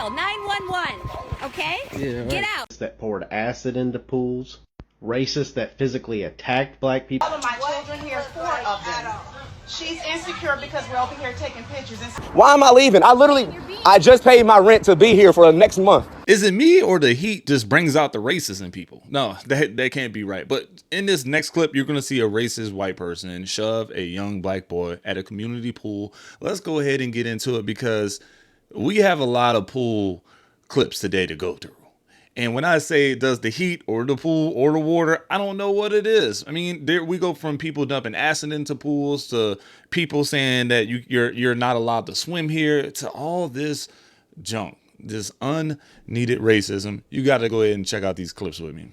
dial 911, okay? Yeah, right. Get out. That poured acid into pools, racists that physically attacked black people. All of my children here, 4 of them. She's insecure because we're over here taking pictures. Why am I leaving? I just paid my rent to be here for the next month. Is it me or the heat just brings out the racist in people? No, that can't be right. But in this next clip, you're going to see a racist white person shove a young black boy at a community pool. Let's go ahead and get into it because we have a lot of pool clips today to go through. And when I say does the heat or the pool or the water, I don't know what it is. I mean, there we go from people dumping acid into pools to people saying that you're not allowed to swim here to all this junk, this unneeded racism. You got to go ahead and check out these clips with me.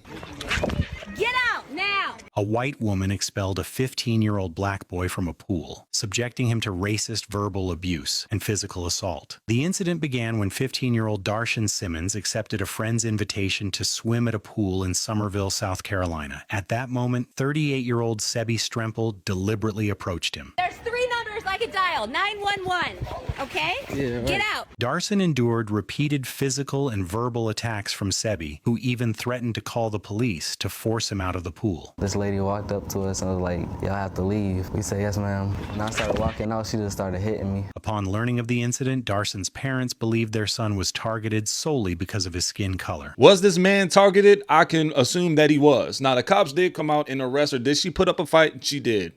Get out now. A white woman expelled a 15-year-old black boy from a pool, subjecting him to racist verbal abuse and physical assault. The incident began when 15-year-old Darshan Simmons accepted a friend's invitation to swim at a pool in Somerville, South Carolina. At that moment, 38-year-old Sebi Strempel deliberately approached him. There's 3 numbers I could dial 911, okay? Yeah, right. Get out. Darson endured repeated physical and verbal attacks from Sebi, who even threatened to call the police to force him out of the pool. This lady walked up to us and was like, y'all have to leave. We said, yes, ma'am. When I started walking out, she just started hitting me. Upon learning of the incident, Darson's parents believed their son was targeted solely because of his skin color. Was this man targeted? I can assume that he was. Now, the cops did come out and arrest her. Did she put up a fight? She did.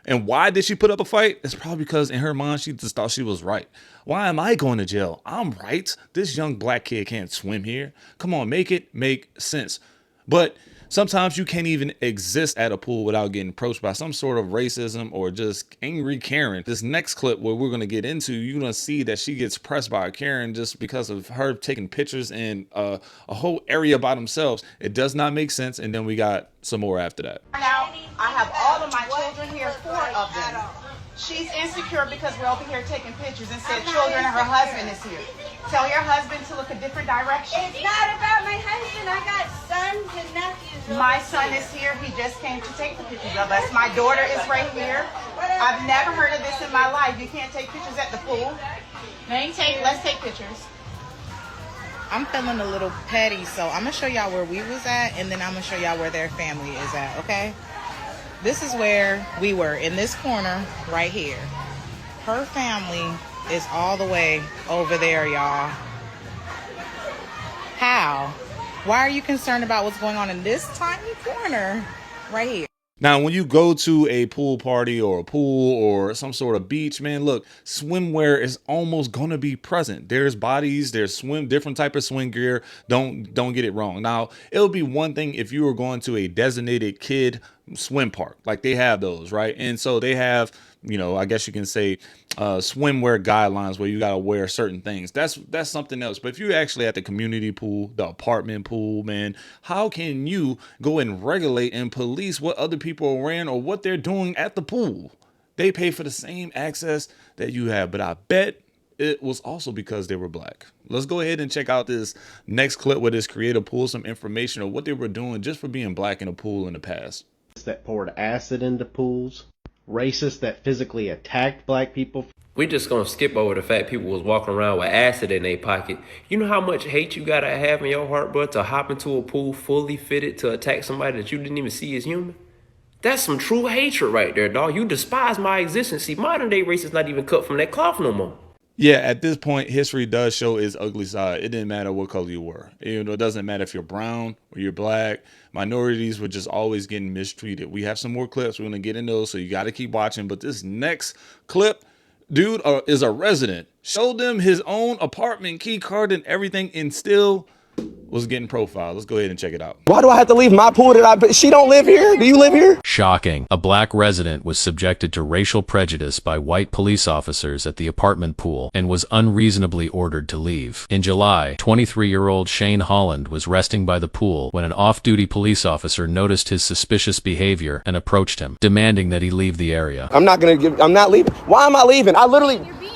And why did she put up a fight? It's probably because in her mind, she just thought she was right. Why am I going to jail? I'm right. This young black kid can't swim here. Come on, make it make sense. But sometimes you can't even exist at a pool without getting approached by some sort of racism or just angry Karen. This next clip where we're going to get into, you're going to see that she gets pressed by a Karen just because of her taking pictures in a whole area by themselves. It does not make sense. And then we got some more after that. Now, I have all of my children here, 4 of them. She's insecure because we're over here taking pictures and said children and her husband is here. Tell your husband to look a different direction. It's not about my husband. I got sons and nephews. My son is here. He just came to take the pictures of us. My daughter is right here. I've never heard of this in my life. You can't take pictures at the pool. Let's take pictures. I'm feeling a little petty, so I'm going to show y'all where we was at, and then I'm going to show y'all where their family is at, okay? This is where we were, in this corner right here. Her family is all the way over there, y'all. How? Why are you concerned about what's going on in this tiny corner right here? Now, when you go to a pool party or a pool or some sort of beach, man, look, swimwear is almost going to be present. There's bodies, there's different type of swim gear. Don't get it wrong. Now, it'll be one thing if you were going to a designated kid swim park, like they have those, right? And so they have, you know, I guess you can say swimwear guidelines where you got to wear certain things. That's something else. But if you're actually at the community pool, the apartment pool, man, how can you go and regulate and police what other people are wearing or what they're doing at the pool? They pay for the same access that you have, but I bet it was also because they were black. Let's go ahead and check out this next clip where this creator pulls some information of what they were doing just for being black in a pool in the past. That poured acid into pools, racists that physically attacked black people. We just gonna skip over the fact people was walking around with acid in their pocket. You know how much hate you gotta have in your heart, bro, to hop into a pool fully fitted to attack somebody that you didn't even see as human? That's some true hatred right there, dog. You despise my existence. See, modern day racists not even cut from that cloth no more. Yeah, at this point, history does show its ugly side. It didn't matter what color you were. You know, it doesn't matter if you're brown or you're black. Minorities were just always getting mistreated. We have some more clips. We're going to get into those, so you got to keep watching. But this next clip, dude is a resident. Showed them his own apartment key card and everything, and still was getting profiled. Let's go ahead and check it out. Why do I have to leave my pool she don't live here? Do you live here? Shocking. A black resident was subjected to racial prejudice by white police officers at the apartment pool and was unreasonably ordered to leave. In July, 23-year-old Shane Holland was resting by the pool when an off-duty police officer noticed his suspicious behavior and approached him, demanding that he leave the area. I'm not leaving. Why am I leaving?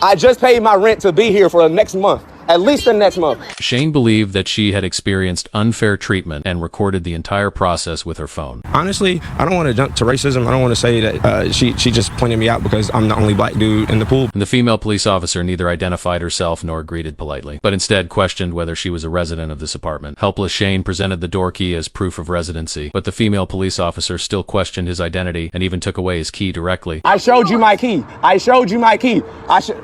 I just paid my rent to be here for the next month. at least the next month. Shane believed that she had experienced unfair treatment and recorded the entire process with her phone. Honestly, I don't want to jump to racism. I don't want to say that she just pointed me out because I'm the only black dude in the pool. And the female police officer neither identified herself nor greeted politely, but instead questioned whether she was a resident of this apartment. Helpless Shane presented the door key as proof of residency, but the female police officer still questioned his identity and even took away his key directly. I showed you my key. I showed you my key.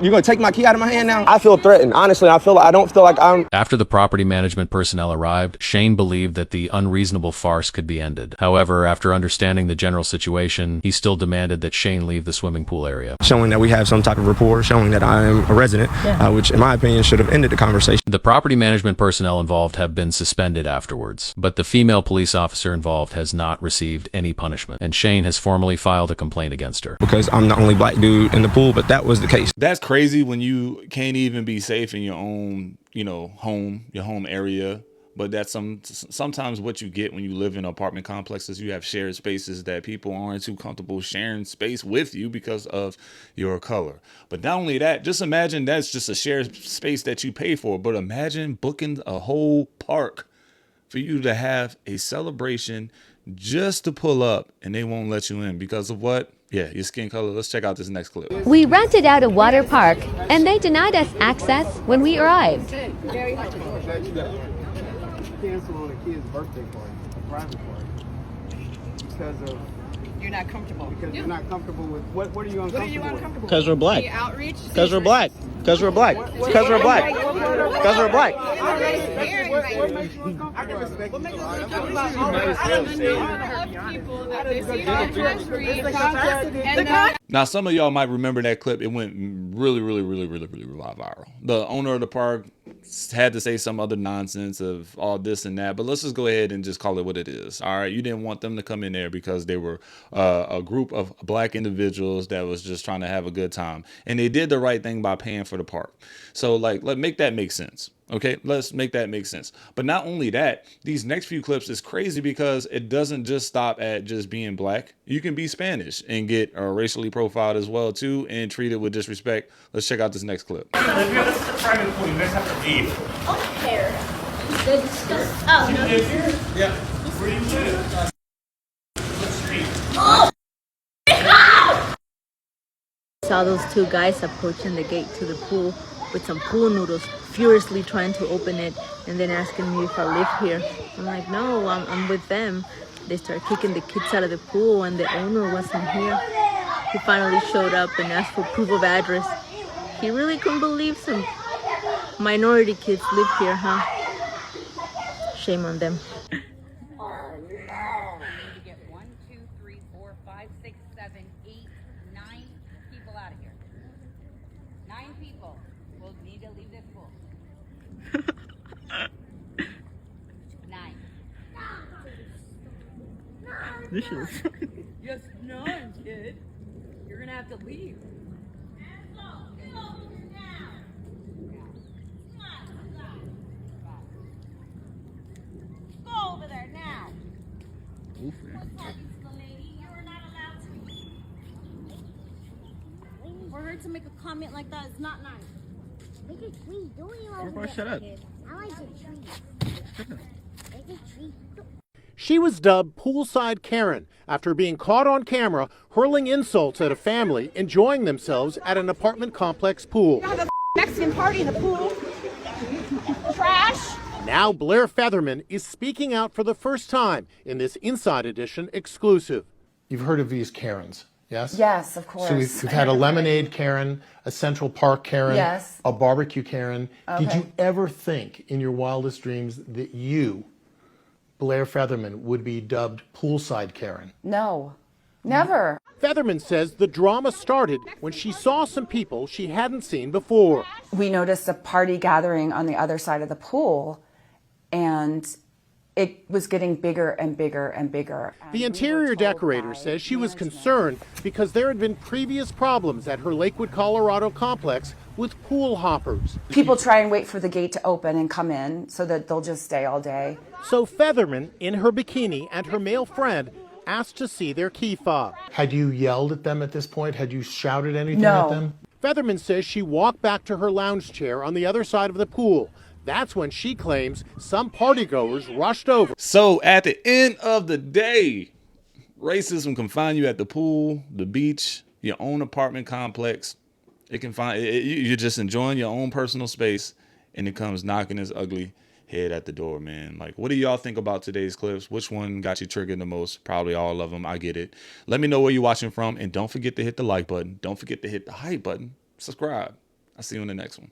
You're going to take my key out of my hand now? I feel threatened. Honestly, I don't feel like I'm... After the property management personnel arrived, Shane believed that the unreasonable farce could be ended. However, after understanding the general situation, he still demanded that Shane leave the swimming pool area. Showing that we have some type of rapport, showing that I am a resident, which in my opinion should have ended the conversation. The property management personnel involved have been suspended afterwards, but the female police officer involved has not received any punishment, and Shane has formally filed a complaint against her. Because I'm the only black dude in the pool, but that was the case. That's crazy when you can't even be safe in your own, your home area. But that's sometimes what you get when you live in apartment complexes. You have shared spaces that people aren't too comfortable sharing space with you because of your color. But not only that, just imagine that's just a shared space that you pay for. But imagine booking a whole park for you to have a celebration just to pull up, and they won't let you in because of what? Yeah, your skin color. Let's check out this next clip. We rented out a water park, and they denied us access when we arrived. Cancel on a kid's birthday party, a private party, because of You're not comfortable. because you're not comfortable with what are you uncomfortable? What are you uncomfortable? Because we're black. The outreach. Because we're black. Because we're black. Because we're black. Because we're black. What makes you uncomfortable? I can respect What makes you uncomfortable? I don't know of people that they see on the street and Now, some of y'all might remember that clip. It went really viral. The owner of the park had to say some other nonsense of all this and that, but let's just go ahead and just call it what it is. All right, you didn't want them to come in there because they were a group of black individuals that was just trying to have a good time, and they did the right thing by paying for the park. So, let's make that make sense. Okay, let's make that make sense. But not only that, these next few clips is crazy because it doesn't just stop at just being black. You can be Spanish and get racially profiled as well too, and treated with disrespect. Let's check out this next clip. If you're this is a private pool, you guys have to leave. I don't care. They're disgusting. Oh, no. You live here? Yeah. Where do you live? What street? Oh! Saw those two guys approaching the gate to the pool with some pool noodles, furiously trying to open it, and then asking me if I live here. I'm like, no, I'm with them. They started kicking the kids out of the pool, and the owner wasn't here. He finally showed up and asked for proof of address. He really couldn't believe some minority kids live here, huh? Shame on them. This is Just none, kid. You're gonna have to leave. Go over there now. For her to make a comment like that is not nice. Make a tree. Don't you over Shut up. I like the tree. Make a tree. She was dubbed Poolside Karen after being caught on camera hurling insults at a family enjoying themselves at an apartment complex pool. Have a Mexican party in the pool. Trash. Now Blair Featherman is speaking out for the first time in this Inside Edition exclusive. You've heard of these Karens, yes? Yes, of course. So we've had a lemonade Karen, a Central Park Karen, yes, a barbecue Karen. Okay. Did you ever think in your wildest dreams that you, Blair Featherman, would be dubbed Poolside Karen? No, never. Featherman says the drama started when she saw some people she hadn't seen before. We noticed a party gathering on the other side of the pool, and it was getting bigger and bigger and bigger. The interior decorator says she was concerned because there had been previous problems at her Lakewood, Colorado complex with pool hoppers. People try and wait for the gate to open and come in so that they'll just stay all day. So Featherman, in her bikini, and her male friend asked to see their key fob. Had you yelled at them at this point? Had you shouted anything No. at them? Featherman says she walked back to her lounge chair on the other side of the pool. That's when she claims some partygoers rushed over. So at the end of the day, racism can find you at the pool, the beach, your own apartment complex. It can find you're just enjoying your own personal space, and it comes knocking its ugly head at the door, man. Like, what do y'all think about today's clips? Which one got you triggered the most? Probably all of them. I get it. Let me know where you're watching from, and don't forget to hit the like button. Don't forget to hit the hype button. Subscribe. I'll see you in the next one.